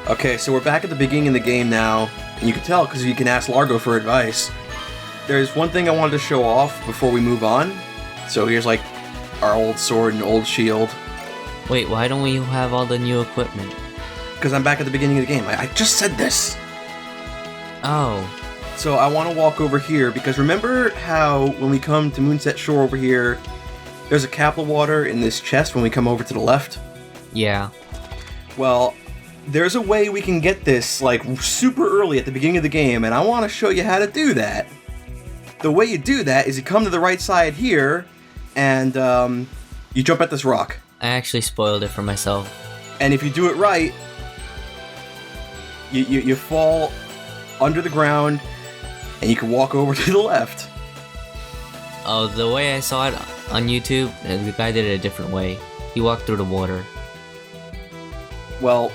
Okay, so we're back at the beginning of the game now, and you can tell because you can ask Largo for advice. There's one thing I wanted to show off before we move on. So here's like our old sword and old shield. Wait, why don't we have all the new equipment? Because I'm back at the beginning of the game. I just said this. Oh. So I want to walk over here because remember how when we come to Moonset Shore over here, there's a cap of water in this chest when we come over to the left? Yeah. Well, there's a way we can get this like super early at the beginning of the game, and I want to show you how to do that. The way you do that is you come to the right side here, and you jump at this rock. I actually spoiled it for myself. And if you do it right, you fall under the ground, and you can walk over to the left. Oh, the way I saw it on YouTube, the guy did it a different way. He walked through the water. Well,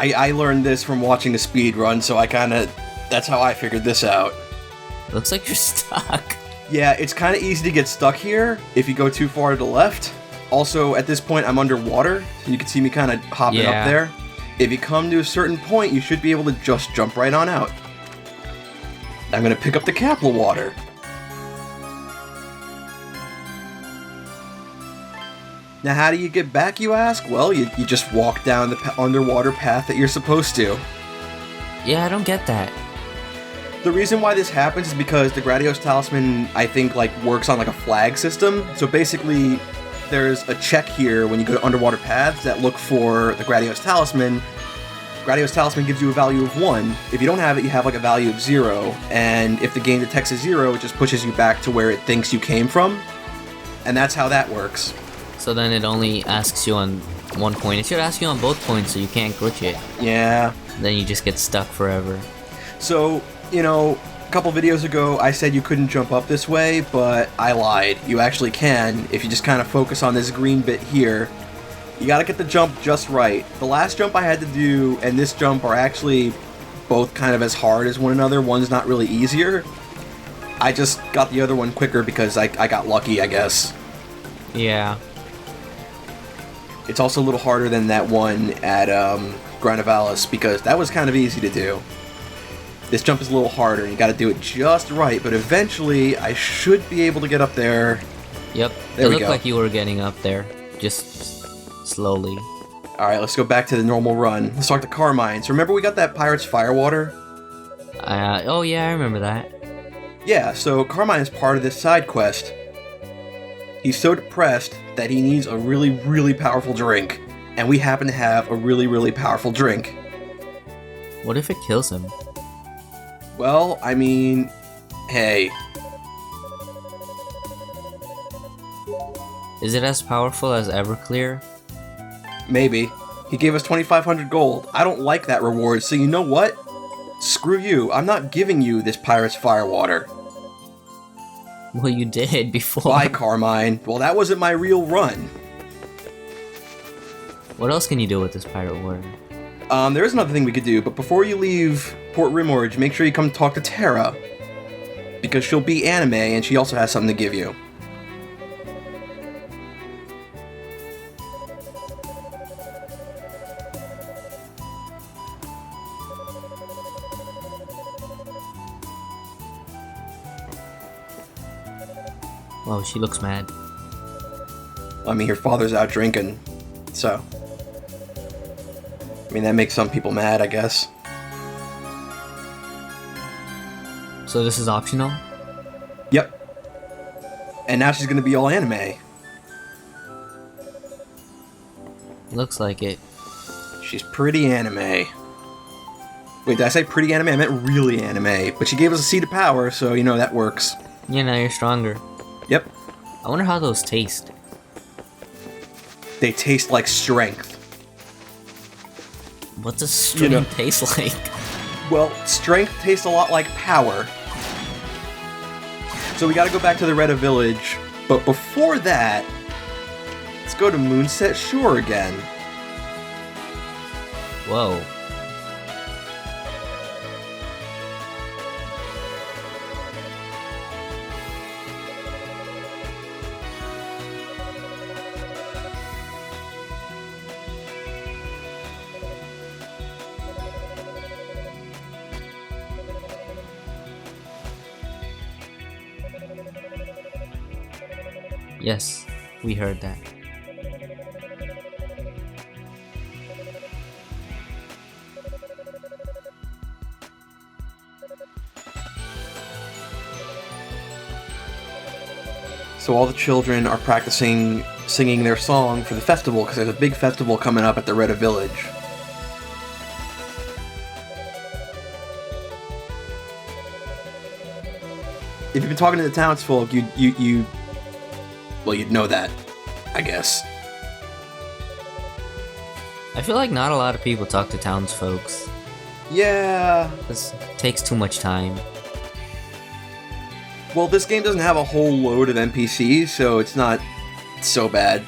I learned this from watching a speed run, so that's how I figured this out. Looks like you're stuck. Yeah, it's kind of easy to get stuck here if you go too far to the left. Also, at this point, I'm underwater, so you can see me kind of hopping up there. If you come to a certain point, you should be able to just jump right on out. I'm going to pick up the capsule water. Now, how do you get back, you ask? Well, you just walk down the underwater path that you're supposed to. Yeah, I don't get that. The reason why this happens is because the Gradios Talisman, I think, works on a flag system. So basically, there's a check here when you go to underwater paths that look for the Gradios Talisman. Gradios Talisman gives you a value of 1. If you don't have it, you have a value of 0. And if the game detects a 0, it just pushes you back to where it thinks you came from. And that's how that works. So then it only asks you on one point. It should ask you on both points so you can't glitch it. Yeah. Then you just get stuck forever. So, a couple videos ago I said you couldn't jump up this way, but I lied. You actually can if you just kind of focus on this green bit here. You gotta get the jump just right. The last jump I had to do and this jump are actually both kind of as hard as one another. One's not really easier. I just got the other one quicker because I got lucky, I guess. Yeah. It's also a little harder than that one at Granivalis because that was kind of easy to do. This jump is a little harder, and you gotta do it just right, but eventually I should be able to get up there. Yep, it looked like you were getting up there, just slowly. Alright, let's go back to the normal run. Let's talk to Carmine. So remember we got that Pirate's Firewater? Oh yeah, I remember that. Yeah, so Carmine is part of this side quest. He's so depressed that he needs a really, really powerful drink. And we happen to have a really, really powerful drink. What if it kills him? Well, I mean, hey. Is it as powerful as Everclear? Maybe. He gave us 2,500 gold. I don't like that reward, so you know what? Screw you. I'm not giving you this Pirate's Firewater. Well, you did before. Bye, Carmine. Well, that wasn't my real run. What else can you do with this pirate water? There is another thing we could do, but before you leave Port Rimorge, make sure you come talk to Terra. Because she'll be anime, and she also has something to give you. Wow, she looks mad. I mean, her father's out drinking, so... I mean, that makes some people mad, I guess. So this is optional? Yep. And now she's gonna be all anime. Looks like it. She's pretty anime. Wait, did I say pretty anime? I meant really anime. But she gave us a seed of power, so, that works. Yeah, now you're stronger. Yep. I wonder how those taste. They taste like strength. What does strength taste like? Well, strength tastes a lot like power. So we gotta go back to the Retta Village, but before that, let's go to Moonset Shore again. Whoa. Yes, we heard that. So all the children are practicing singing their song for the festival because there's a big festival coming up at the Retta Village. If you've been talking to the townsfolk, you'd know that, I guess. I feel like not a lot of people talk to townsfolks. Yeah. This takes too much time. Well, this game doesn't have a whole load of NPCs, so it's not so bad.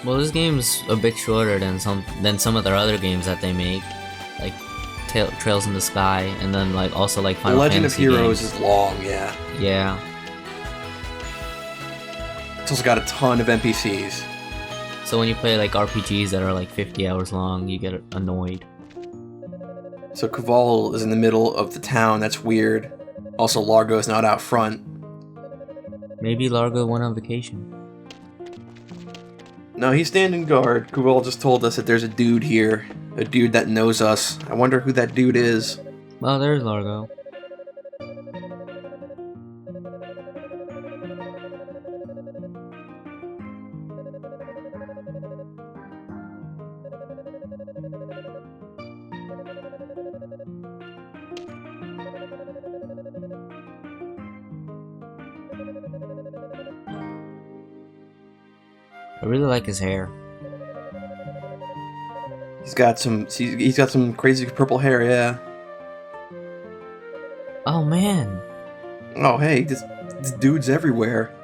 Well, this game's a bit shorter than some of their other games that they make, like Trails in the Sky, and then like also like Final Legend Fantasy of Heroes games. is long, yeah. Yeah. It's also got a ton of NPCs. So when you play like RPGs that are like 50 hours long, you get annoyed. So Kuval is in the middle of the town. That's weird. Also, Largo's not out front. Maybe Largo went on vacation. No, he's standing guard. Kuval just told us that there's a dude here. A dude that knows us. I wonder who that dude is. Well, there's Largo. I really like his hair. He's got some crazy purple hair, yeah. Oh man. Oh hey, this dude's everywhere.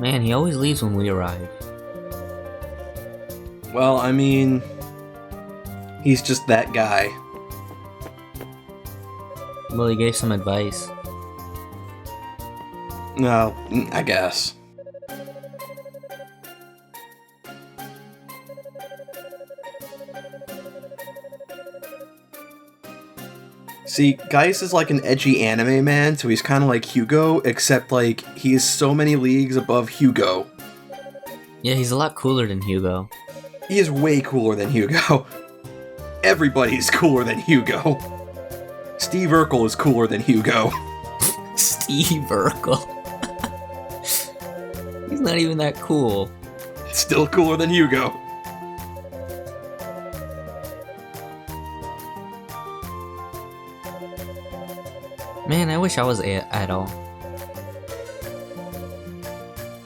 Man, he always leaves when we arrive. Well, I mean, he's just that guy. Well, he gave some advice. No, I guess. See, Geist is like an edgy anime man, so he's kind of like Hugo, except like he is so many leagues above Hugo. Yeah, he's a lot cooler than Hugo. He is way cooler than Hugo. Everybody's cooler than Hugo. Steve Urkel is cooler than Hugo. Steve Urkel. He's not even that cool. Still cooler than Hugo. Man, I wish I was Adol.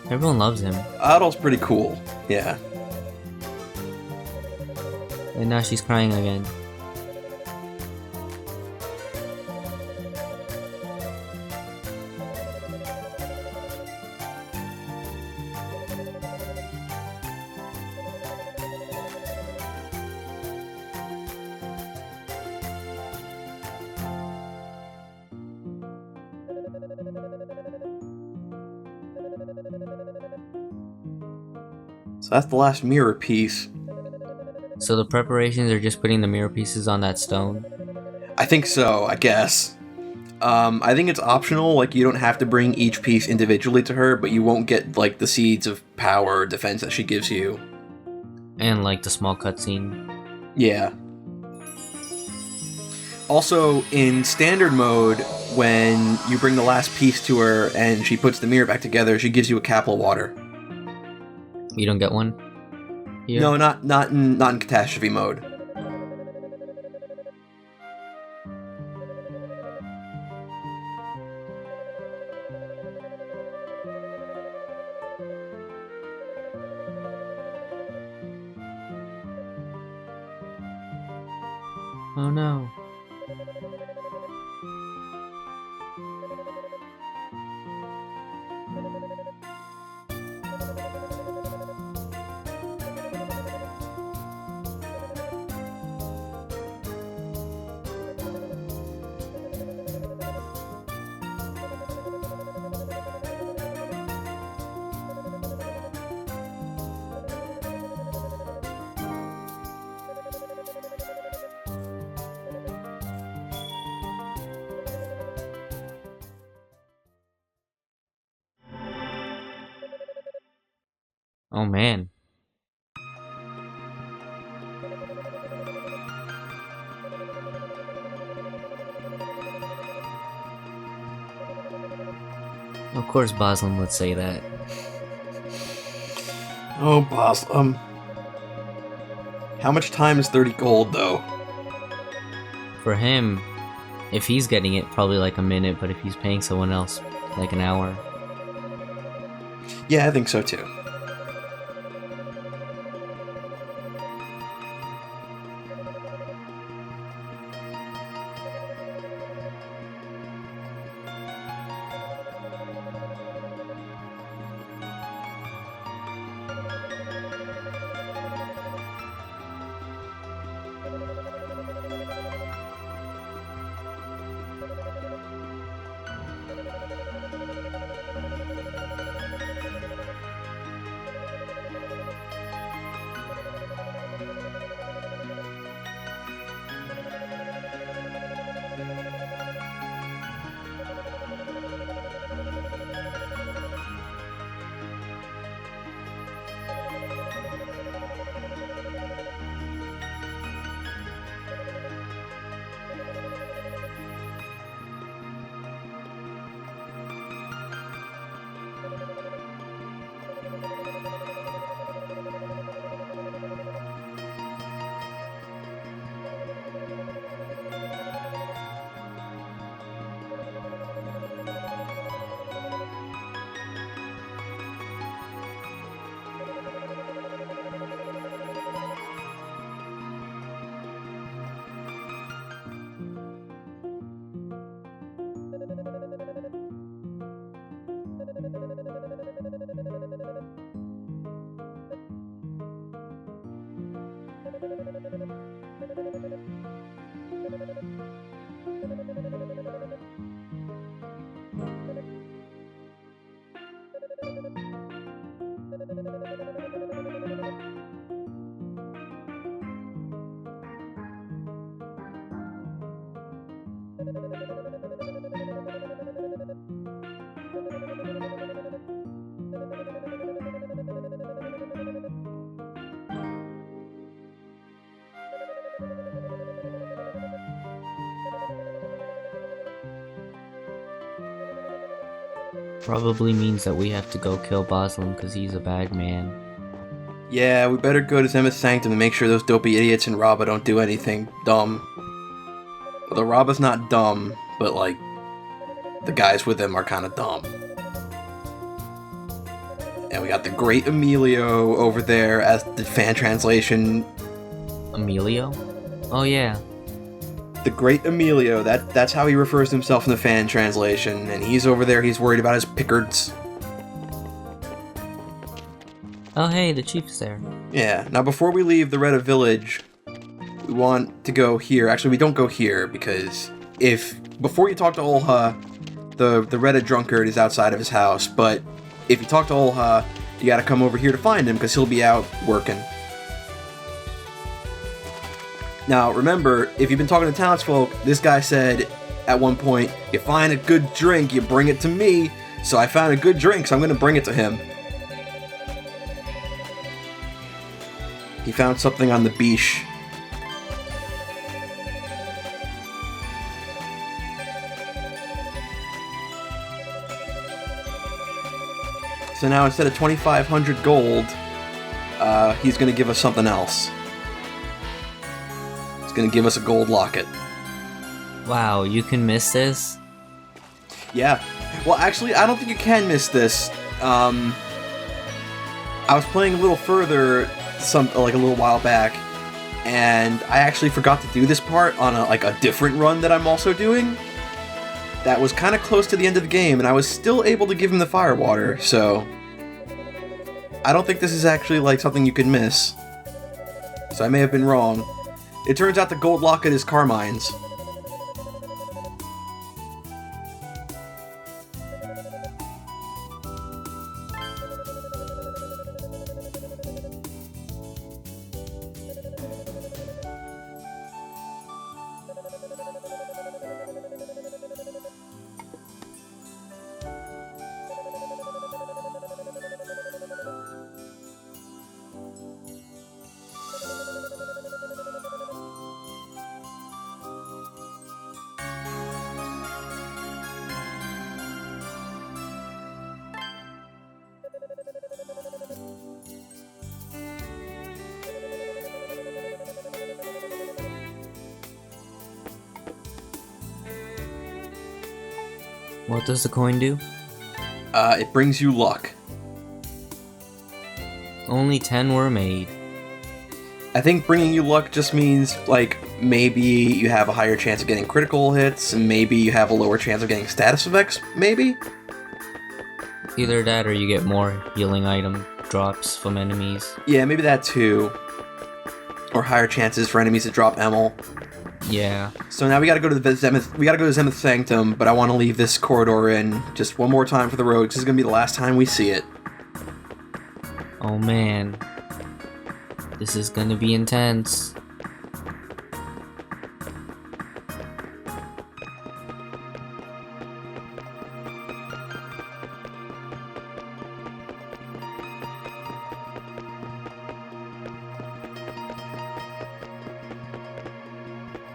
Everyone loves him. Adol's pretty cool, yeah. And now she's crying again. So that's the last mirror piece. So the preparations are just putting the mirror pieces on that stone? I think so, I guess. I think it's optional, like you don't have to bring each piece individually to her, but you won't get like the seeds of power or defense that she gives you. And like the small cutscene. Yeah. Also, in standard mode, when you bring the last piece to her and she puts the mirror back together, she gives you a capsule of water. You don't get one? Here? No, not in catastrophe mode. Oh no. Oh man. Of course, Boslem would say that. Oh, boss. How much time is 30 gold, though? For him, if he's getting it, probably like a minute, but if he's paying someone else, like an hour. Yeah, I think so too. Probably means that we have to go kill Boslem because he's a bad man. Yeah, we better go to Zemeth's Sanctum and make sure those dopey idiots in Raba don't do anything dumb. Although Raba's not dumb, but like, the guys with him are kind of dumb. And we got the great Emilio over there as the fan translation. Emilio? Oh yeah. The great Emilio, that's how he refers to himself in the fan translation, and he's over there, he's worried about his Pickards. Oh hey, the chief's there. Yeah, now before we leave the Retta village, we want to go here. Actually, we don't go here, because before you talk to Olha, the Retta drunkard is outside of his house, but if you talk to Olha, you gotta come over here to find him, because he'll be out working. Now, remember, if you've been talking to townsfolk, this guy said at one point, you find a good drink, you bring it to me. So I found a good drink, so I'm going to bring it to him. He found something on the beach. So now instead of 2,500 gold, he's going to give us something else. Gonna give us a gold locket. Wow, you can miss this? Yeah. Well, actually, I don't think you can miss this. I was playing a little further, a little while back, and I actually forgot to do this part on a different run that I'm also doing. That was kind of close to the end of the game, and I was still able to give him the firewater. So I don't think this is actually something you can miss. So I may have been wrong. It turns out the gold locket is Carmine's. What does the coin do? It brings you luck. Only 10 were made. I think bringing you luck just means, like, maybe you have a higher chance of getting critical hits, and maybe you have a lower chance of getting status effects, maybe? Either that or you get more healing item drops from enemies. Yeah, maybe that too. Or higher chances for enemies to drop Emil. Yeah. So now we gotta go to the Zenith Sanctum, but I want to leave this corridor in just one more time for the road, 'cause this is gonna be the last time we see it. Oh man. This is gonna be intense.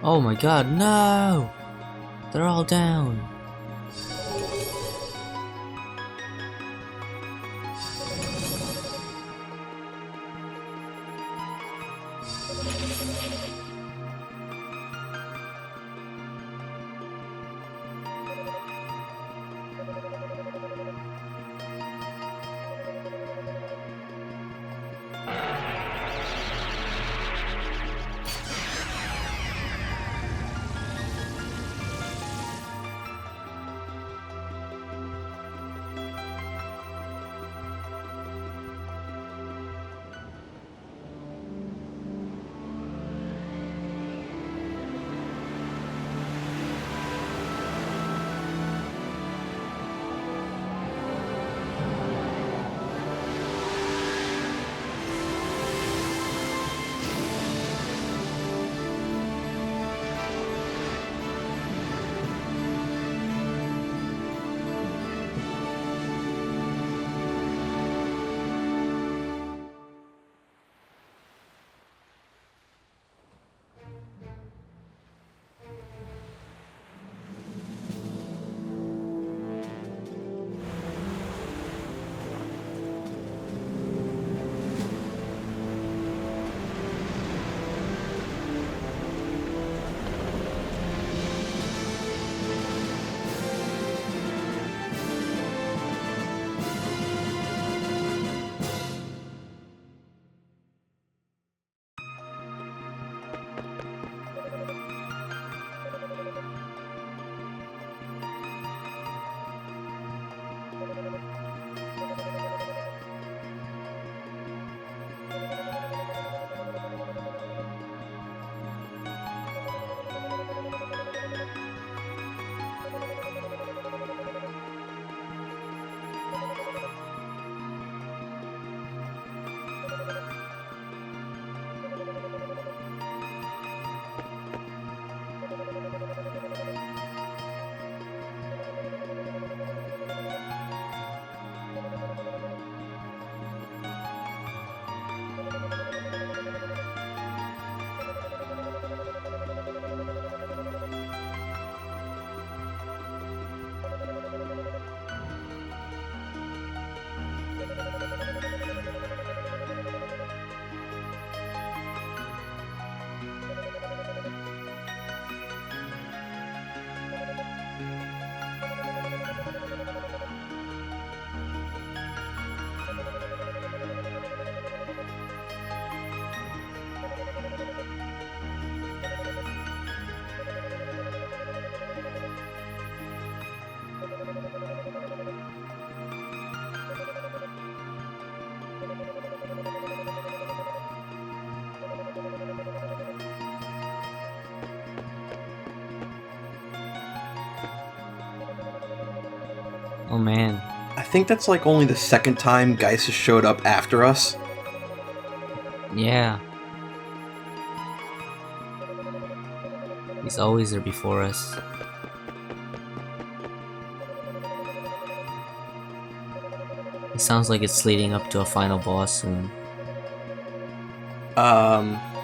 Oh my god, no! They're all down. Oh man. I think that's like only the second time Geist has showed up after us. Yeah. He's always there before us. It sounds like it's leading up to a final boss soon.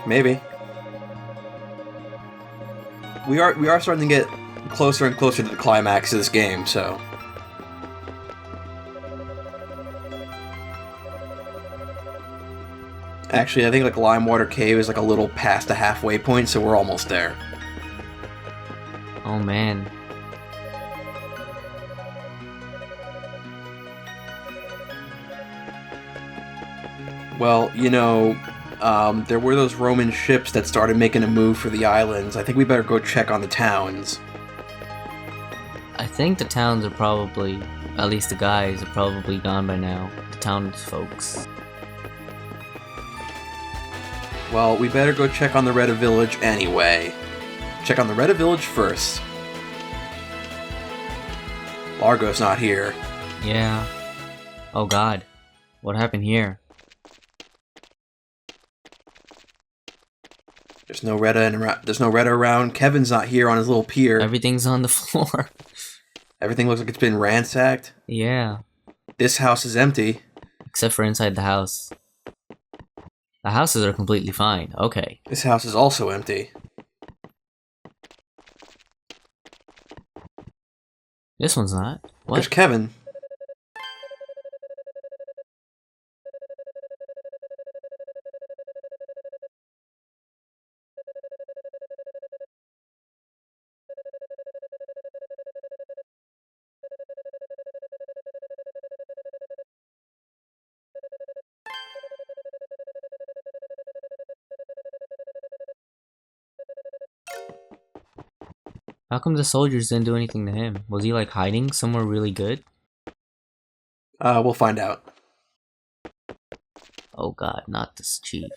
Maybe. We are starting to get closer and closer to the climax of this game, so... Actually, I think like Limewater Cave is like a little past the halfway point, so we're almost there. Oh man. Well, there were those Roman ships that started making a move for the islands. I think we better go check on the towns. I think the towns are probably, at least the guys, are probably gone by now. The townsfolks. Well, we better go check on the Retta village anyway. Check on the Retta village first. Largo's not here. Yeah. Oh god. What happened here? There's no Retta around. Kevin's not here on his little pier. Everything's on the floor. Everything looks like it's been ransacked. Yeah. This house is empty. Except for inside the house. The houses are completely fine. Okay. This house is also empty. This one's not. What? There's Kevin. How come the soldiers didn't do anything to him? Was he like hiding somewhere really good? We'll find out. Oh god, not this chief.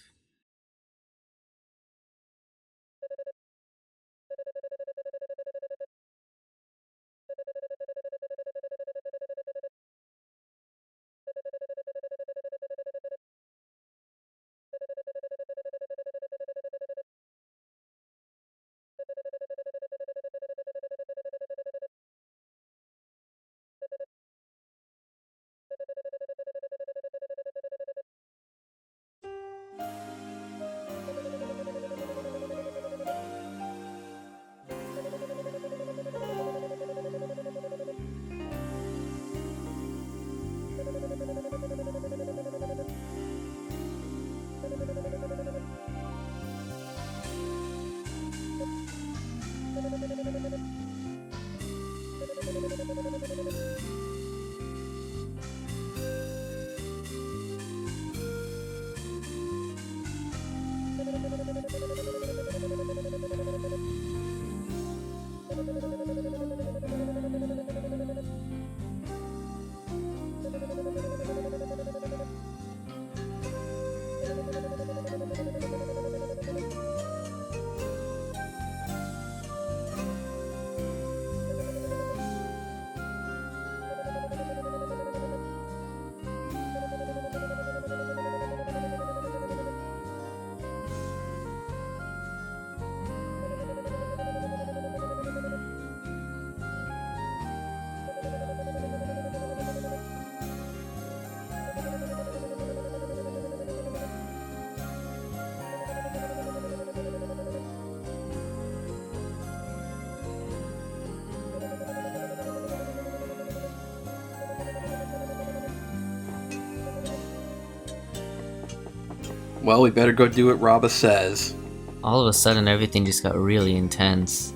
Well, we better go do what Rabba says. All of a sudden, everything just got really intense.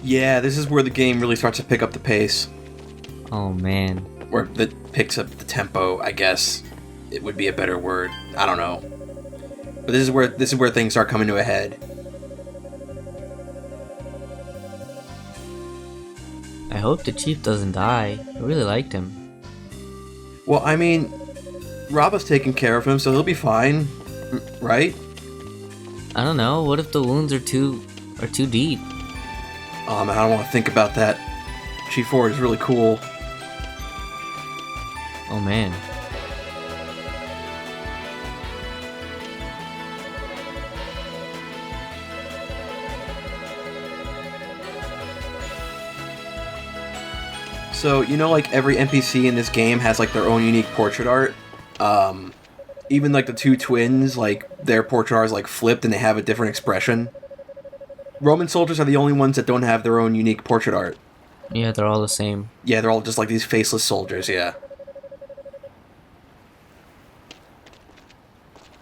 Yeah, this is where the game really starts to pick up the pace. Oh man. Or that picks up the tempo, I guess. It would be a better word. I don't know. But this is where things start coming to a head. I hope the chief doesn't die. I really liked him. Well, I mean, Rabba's taking care of him, so he'll be fine, right? I don't know. What if the wounds are too deep? Oh man, I don't want to think about that. Chief Ford is really cool. Oh man. So, like every NPC in this game has like their own unique portrait art. Even like the two twins, like their portrait art is like flipped and they have a different expression. Roman soldiers are the only ones that don't have their own unique portrait art. Yeah, they're all the same. Yeah, they're all just like these faceless soldiers, yeah.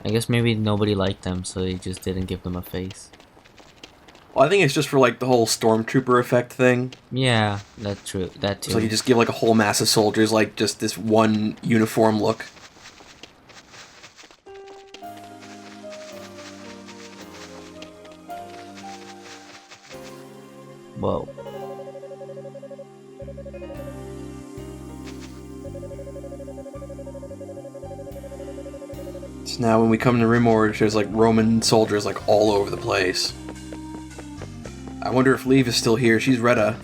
I guess maybe nobody liked them, so they just didn't give them a face. Well, I think it's just for like the whole stormtrooper effect thing. Yeah, that's true. That too. So you just give like a whole mass of soldiers like just this one uniform look. Whoa. So now when we come to Rimorge, there's like Roman soldiers like all over the place. I wonder if Leave is still here. She's Retta.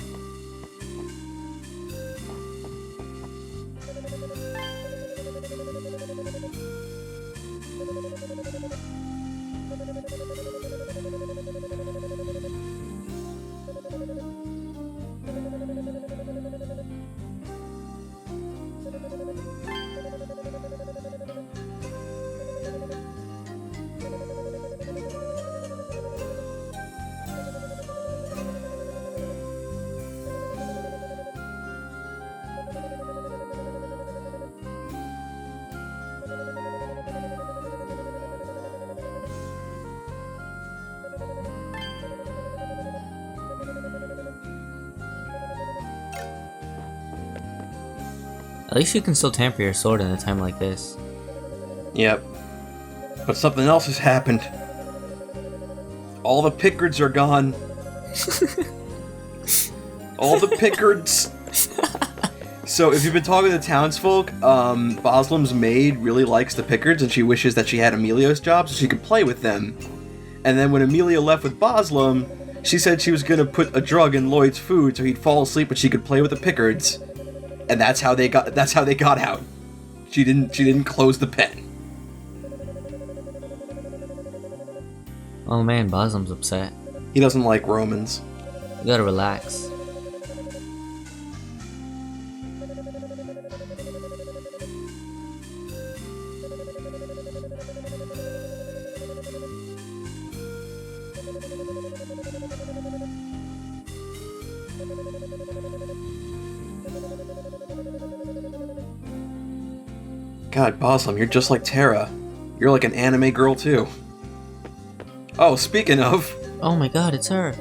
At least you can still tamper your sword in a time like this. Yep. But something else has happened. All the Pickards are gone. All the Pickards. So if you've been talking to townsfolk, Boslam's maid really likes the Pickards and she wishes that she had Emilio's job so she could play with them. And then when Emilio left with Boslam, she said she was gonna put a drug in Lloyd's food so he'd fall asleep but she could play with the Pickards. And that's how they got out. She didn't close the pen. Oh man, Boslam's upset. He doesn't like Romans. You gotta relax. God, Boslam, you're just like Terra. You're like an anime girl too. Oh, speaking of... Oh my god, it's her.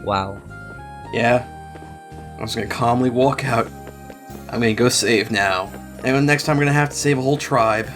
Wow. Yeah. I'm just gonna calmly walk out. I'm gonna go save now. And next time we're gonna have to save a whole tribe.